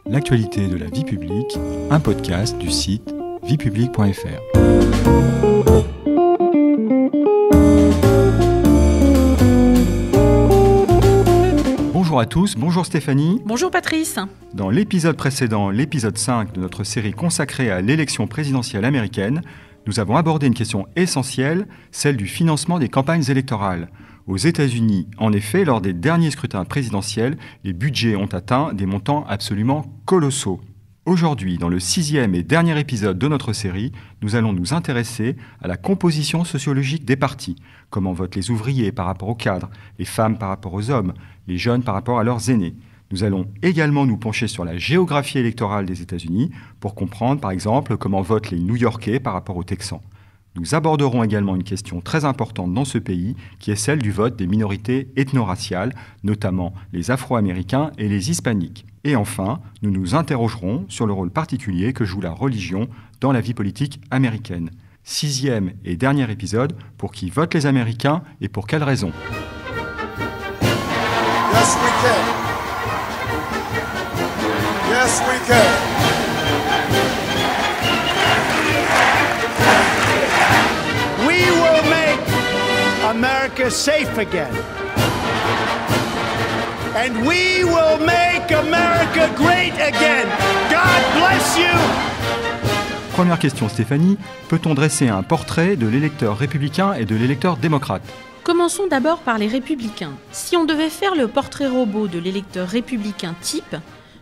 L'actualité de la vie publique, un podcast du site viepublique.fr. Bonjour à tous, bonjour Stéphanie. Bonjour Patrice. Dans l'épisode précédent, l'épisode 5 de notre série consacrée à l'élection présidentielle américaine, nous avons abordé une question essentielle, celle du financement des campagnes électorales. Aux États-Unis, en effet, lors des derniers scrutins présidentiels, les budgets ont atteint des montants absolument colossaux. Aujourd'hui, dans le 6e et dernier épisode de notre série, nous allons nous intéresser à la composition sociologique des partis. Comment votent les ouvriers par rapport aux cadres, les femmes par rapport aux hommes, les jeunes par rapport à leurs aînés. Nous allons également nous pencher sur la géographie électorale des États-Unis pour comprendre, par exemple, comment votent les New-Yorkais par rapport aux Texans. Nous aborderons également une question très importante dans ce pays, qui est celle du vote des minorités ethno-raciales, notamment les Afro-Américains et les Hispaniques. Et enfin, nous nous interrogerons sur le rôle particulier que joue la religion dans la vie politique américaine. 6e et dernier épisode, pour qui votent les Américains et pour quelles raisons? Yes, we can. Yes, we can. We will make America safe again. And we will make America great again. God bless you. Première question Stéphanie, peut-on dresser un portrait de l'électeur républicain et de l'électeur démocrate? Commençons d'abord par les républicains. Si on devait faire le portrait robot de l'électeur républicain type,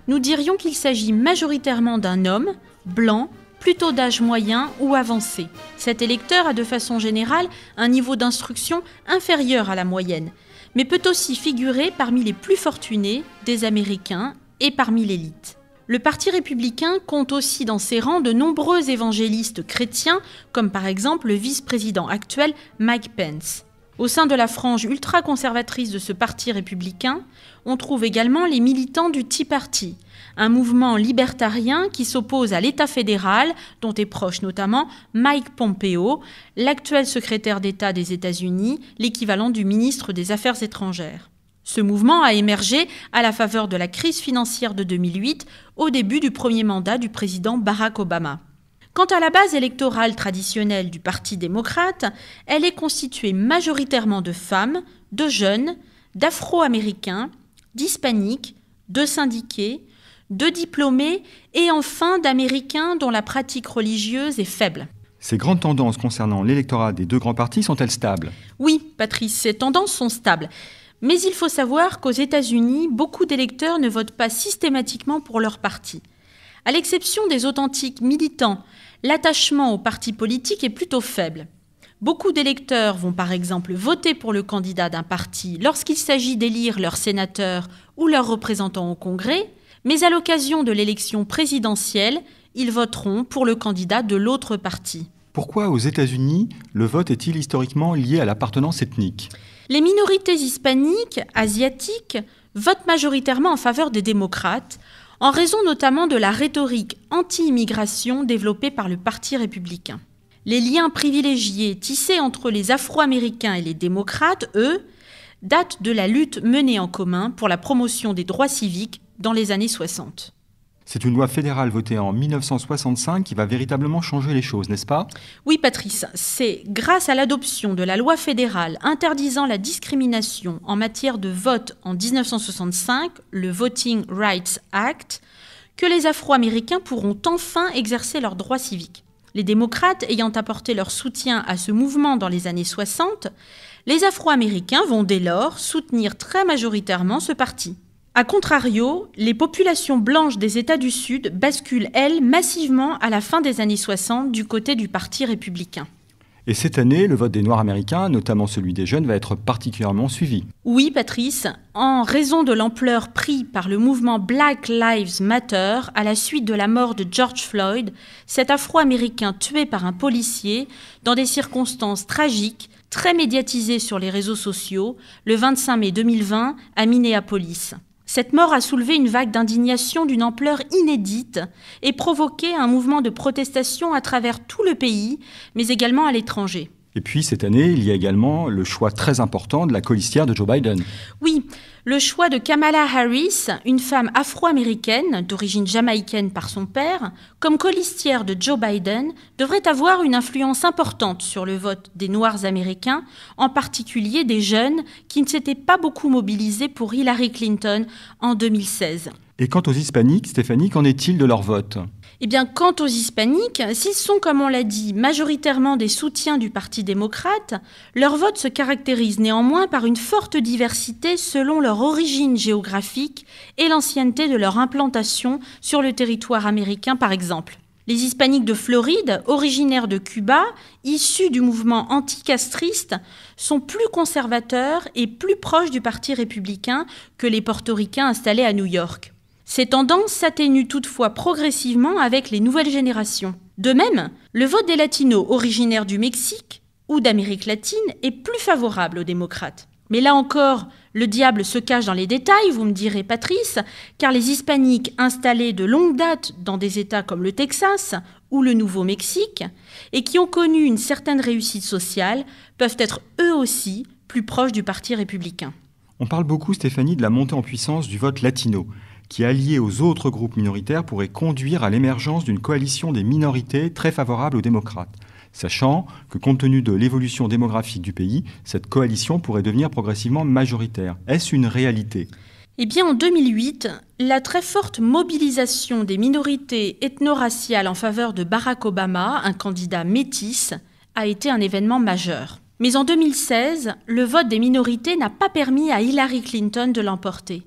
nous dirions qu'il s'agit majoritairement d'un homme, blanc, plutôt d'âge moyen ou avancé. Cet électeur a de façon générale un niveau d'instruction inférieur à la moyenne, mais peut aussi figurer parmi les plus fortunés des Américains et parmi l'élite. Le Parti républicain compte aussi dans ses rangs de nombreux évangélistes chrétiens, comme par exemple le vice-président actuel Mike Pence. Au sein de la frange ultra-conservatrice de ce parti républicain, on trouve également les militants du Tea Party, un mouvement libertarien qui s'oppose à l'État fédéral, dont est proche notamment Mike Pompeo, l'actuel secrétaire d'État des États-Unis, l'équivalent du ministre des Affaires étrangères. Ce mouvement a émergé à la faveur de la crise financière de 2008, au début du premier mandat du président Barack Obama. Quant à la base électorale traditionnelle du Parti démocrate, elle est constituée majoritairement de femmes, de jeunes, d'Afro-Américains, d'Hispaniques, de syndiqués, de diplômés et enfin d'Américains dont la pratique religieuse est faible. Ces grandes tendances concernant l'électorat des deux grands partis sont-elles stables? Oui, Patrice, ces tendances sont stables. Mais il faut savoir qu'aux États-Unis, beaucoup d'électeurs ne votent pas systématiquement pour leur parti. À l'exception des authentiques militants, l'attachement au parti politique est plutôt faible. Beaucoup d'électeurs vont par exemple voter pour le candidat d'un parti lorsqu'il s'agit d'élire leur sénateur ou leur représentant au Congrès, mais à l'occasion de l'élection présidentielle, ils voteront pour le candidat de l'autre parti. Pourquoi aux États-Unis, le vote est-il historiquement lié à l'appartenance ethnique? Les minorités hispaniques, asiatiques, votent majoritairement en faveur des démocrates, en raison notamment de la rhétorique anti-immigration développée par le Parti républicain. Les liens privilégiés tissés entre les Afro-Américains et les démocrates, eux, datent de la lutte menée en commun pour la promotion des droits civiques dans les années 60. C'est une loi fédérale votée en 1965 qui va véritablement changer les choses, n'est-ce pas? Oui, Patrice, c'est grâce à l'adoption de la loi fédérale interdisant la discrimination en matière de vote en 1965, le Voting Rights Act, que les Afro-Américains pourront enfin exercer leurs droits civiques. Les démocrates ayant apporté leur soutien à ce mouvement dans les années 60, les Afro-Américains vont dès lors soutenir très majoritairement ce parti. A contrario, les populations blanches des États du Sud basculent, elles, massivement à la fin des années 60 du côté du Parti républicain. Et cette année, le vote des Noirs américains, notamment celui des jeunes, va être particulièrement suivi. Oui, Patrice, en raison de l'ampleur prise par le mouvement Black Lives Matter à la suite de la mort de George Floyd, cet Afro-Américain tué par un policier dans des circonstances tragiques, très médiatisées sur les réseaux sociaux, le 25 mai 2020 à Minneapolis. Cette mort a soulevé une vague d'indignation d'une ampleur inédite et provoqué un mouvement de protestation à travers tout le pays, mais également à l'étranger. Et puis cette année, il y a également le choix très important de la colistière de Joe Biden. Oui, le choix de Kamala Harris, une femme afro-américaine d'origine jamaïcaine par son père, comme colistière de Joe Biden, devrait avoir une influence importante sur le vote des Noirs américains, en particulier des jeunes qui ne s'étaient pas beaucoup mobilisés pour Hillary Clinton en 2016. Et quant aux hispaniques, Stéphanie, qu'en est-il de leur vote ? Eh bien, quant aux hispaniques, s'ils sont, comme on l'a dit, majoritairement des soutiens du Parti démocrate, leur vote se caractérise néanmoins par une forte diversité selon leur origine géographique et l'ancienneté de leur implantation sur le territoire américain, par exemple. Les hispaniques de Floride, originaires de Cuba, issus du mouvement anticastriste, sont plus conservateurs et plus proches du Parti républicain que les portoricains installés à New York. Ces tendances s'atténuent toutefois progressivement avec les nouvelles générations. De même, le vote des latinos originaires du Mexique ou d'Amérique latine est plus favorable aux démocrates. Mais là encore, le diable se cache dans les détails, vous me direz Patrice, car les hispaniques installés de longue date dans des États comme le Texas ou le Nouveau-Mexique et qui ont connu une certaine réussite sociale peuvent être eux aussi plus proches du Parti républicain. On parle beaucoup, Stéphanie, de la montée en puissance du vote latino, qui, allié aux autres groupes minoritaires, pourrait conduire à l'émergence d'une coalition des minorités très favorable aux démocrates, sachant que, compte tenu de l'évolution démographique du pays, cette coalition pourrait devenir progressivement majoritaire. Est-ce une réalité ? Eh bien, en 2008, la très forte mobilisation des minorités ethno-raciales en faveur de Barack Obama, un candidat métis, a été un événement majeur. Mais en 2016, le vote des minorités n'a pas permis à Hillary Clinton de l'emporter.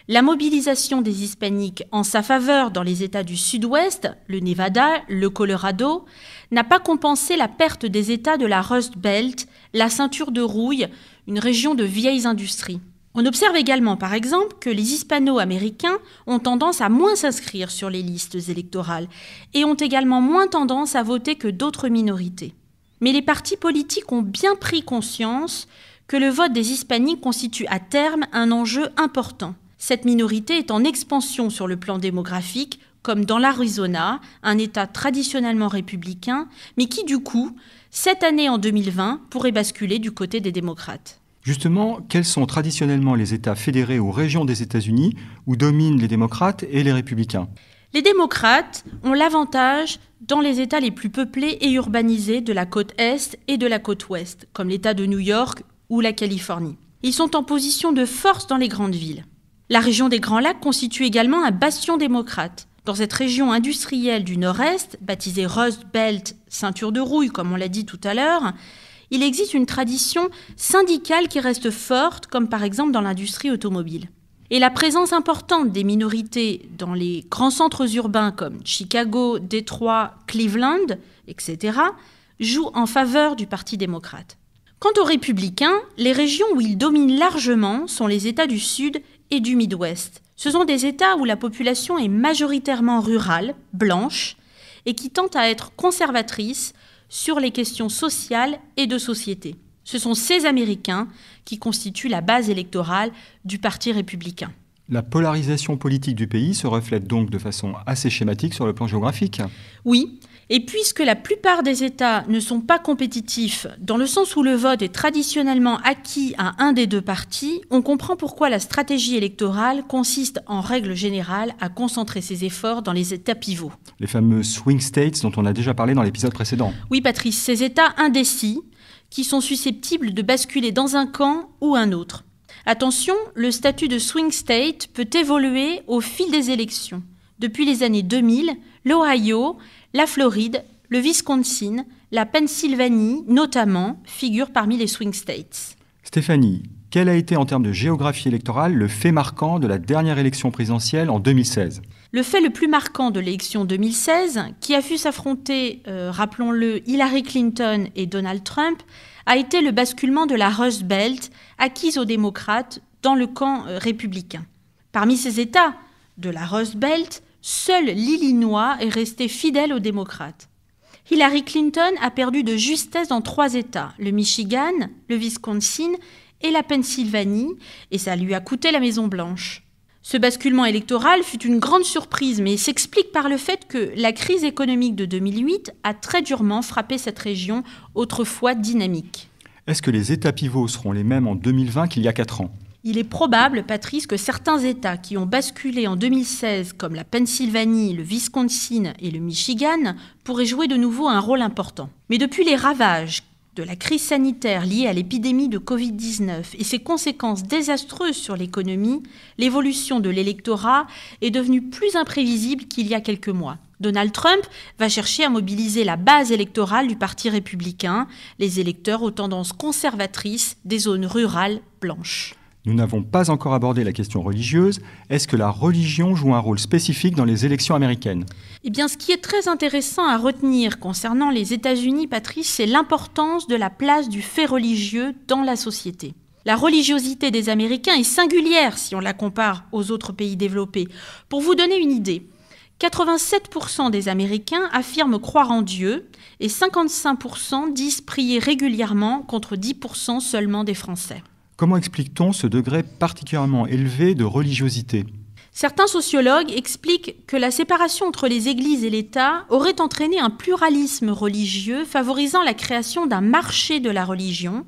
La mobilisation des hispaniques en sa faveur dans les États du Sud-Ouest, le Nevada, le Colorado, n'a pas compensé la perte des États de la Rust Belt, la ceinture de rouille, une région de vieilles industries. On observe également, par exemple, que les hispano-américains ont tendance à moins s'inscrire sur les listes électorales et ont également moins tendance à voter que d'autres minorités. Mais les partis politiques ont bien pris conscience que le vote des hispaniques constitue à terme un enjeu important. Cette minorité est en expansion sur le plan démographique, comme dans l'Arizona, un État traditionnellement républicain, mais qui du coup, cette année en 2020, pourrait basculer du côté des démocrates. Justement, quels sont traditionnellement les États fédérés ou régions des États-Unis où dominent les démocrates et les républicains ? Les démocrates ont l'avantage dans les États les plus peuplés et urbanisés de la côte Est et de la côte Ouest, comme l'État de New York ou la Californie. Ils sont en position de force dans les grandes villes. La région des Grands Lacs constitue également un bastion démocrate. Dans cette région industrielle du Nord-Est, baptisée Rust Belt, ceinture de rouille, comme on l'a dit tout à l'heure, il existe une tradition syndicale qui reste forte, comme par exemple dans l'industrie automobile. Et la présence importante des minorités dans les grands centres urbains comme Chicago, Détroit, Cleveland, etc., joue en faveur du Parti démocrate. Quant aux républicains, les régions où ils dominent largement sont les États du Sud et du Midwest. Ce sont des États où la population est majoritairement rurale, blanche, et qui tente à être conservatrice sur les questions sociales et de société. Ce sont ces Américains qui constituent la base électorale du Parti républicain. La polarisation politique du pays se reflète donc de façon assez schématique sur le plan géographique. Oui, et puisque la plupart des États ne sont pas compétitifs, dans le sens où le vote est traditionnellement acquis à un des deux partis, on comprend pourquoi la stratégie électorale consiste en règle générale à concentrer ses efforts dans les États pivots. Les fameux swing states dont on a déjà parlé dans l'épisode précédent. Oui, Patrice, ces États indécis qui sont susceptibles de basculer dans un camp ou un autre. Attention, le statut de swing state peut évoluer au fil des élections. Depuis les années 2000, l'Ohio, la Floride, le Wisconsin, la Pennsylvanie notamment figurent parmi les swing states. Stéphanie, quel a été en termes de géographie électorale le fait marquant de la dernière élection présidentielle en 2016 ? Le fait le plus marquant de l'élection 2016, qui a vu s'affronter, rappelons-le, Hillary Clinton et Donald Trump, a été le basculement de la Rust Belt acquise aux démocrates dans le camp républicain. Parmi ces États de la Rust Belt, seul l'Illinois est resté fidèle aux démocrates. Hillary Clinton a perdu de justesse dans 3 États, le Michigan, le Wisconsin et la Pennsylvanie, et ça lui a coûté la Maison-Blanche. Ce basculement électoral fut une grande surprise, mais s'explique par le fait que la crise économique de 2008 a très durement frappé cette région, autrefois dynamique. Est-ce que les États pivots seront les mêmes en 2020 qu'il y a 4 ans ? Il est probable, Patrice, que certains États qui ont basculé en 2016, comme la Pennsylvanie, le Wisconsin et le Michigan, pourraient jouer de nouveau un rôle important. Mais depuis les ravages de la crise sanitaire liée à l'épidémie de Covid-19 et ses conséquences désastreuses sur l'économie, l'évolution de l'électorat est devenue plus imprévisible qu'il y a quelques mois. Donald Trump va chercher à mobiliser la base électorale du Parti républicain, les électeurs aux tendances conservatrices des zones rurales blanches. Nous n'avons pas encore abordé la question religieuse. Est-ce que la religion joue un rôle spécifique dans les élections américaines ? Eh bien, ce qui est très intéressant à retenir concernant les États-Unis, Patrice, c'est l'importance de la place du fait religieux dans la société. La religiosité des Américains est singulière si on la compare aux autres pays développés. Pour vous donner une idée, 87% des Américains affirment croire en Dieu et 55% disent prier régulièrement contre 10% seulement des Français. Comment explique-t-on ce degré particulièrement élevé de religiosité ? Certains sociologues expliquent que la séparation entre les églises et l'État aurait entraîné un pluralisme religieux favorisant la création d'un marché de la religion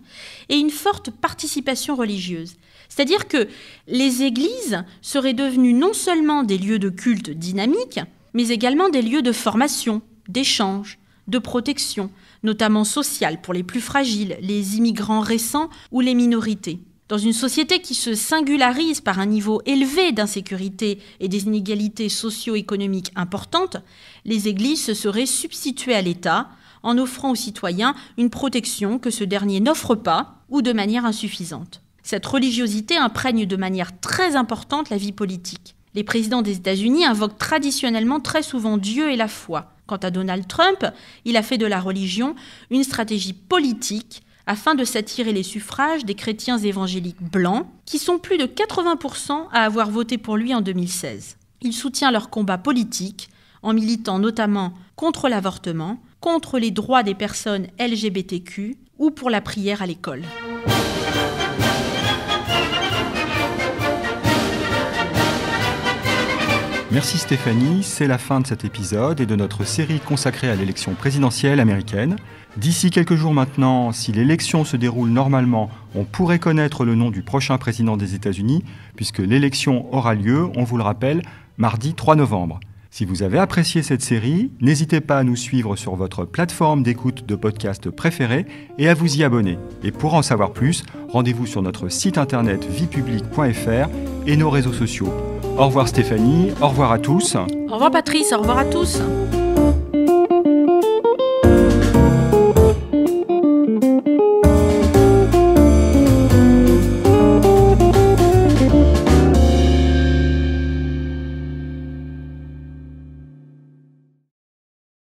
et une forte participation religieuse. C'est-à-dire que les églises seraient devenues non seulement des lieux de culte dynamiques, mais également des lieux de formation, d'échange, de protection, notamment sociale pour les plus fragiles, les immigrants récents ou les minorités. Dans une société qui se singularise par un niveau élevé d'insécurité et des inégalités socio-économiques importantes, les églises se seraient substituées à l'État en offrant aux citoyens une protection que ce dernier n'offre pas ou de manière insuffisante. Cette religiosité imprègne de manière très importante la vie politique. Les présidents des États-Unis invoquent traditionnellement très souvent Dieu et la foi. Quant à Donald Trump, il a fait de la religion une stratégie politique afin de s'attirer les suffrages des chrétiens évangéliques blancs, qui sont plus de 80% à avoir voté pour lui en 2016. Il soutient leur combat politique en militant notamment contre l'avortement, contre les droits des personnes LGBTQ ou pour la prière à l'école. Merci Stéphanie, c'est la fin de cet épisode et de notre série consacrée à l'élection présidentielle américaine. D'ici quelques jours maintenant, si l'élection se déroule normalement, on pourrait connaître le nom du prochain président des États-Unis, puisque l'élection aura lieu, on vous le rappelle, mardi 3 novembre. Si vous avez apprécié cette série, n'hésitez pas à nous suivre sur votre plateforme d'écoute de podcast préférée et à vous y abonner. Et pour en savoir plus, rendez-vous sur notre site internet viepublique.fr et nos réseaux sociaux. Au revoir Stéphanie, au revoir à tous. Au revoir Patrice, au revoir à tous.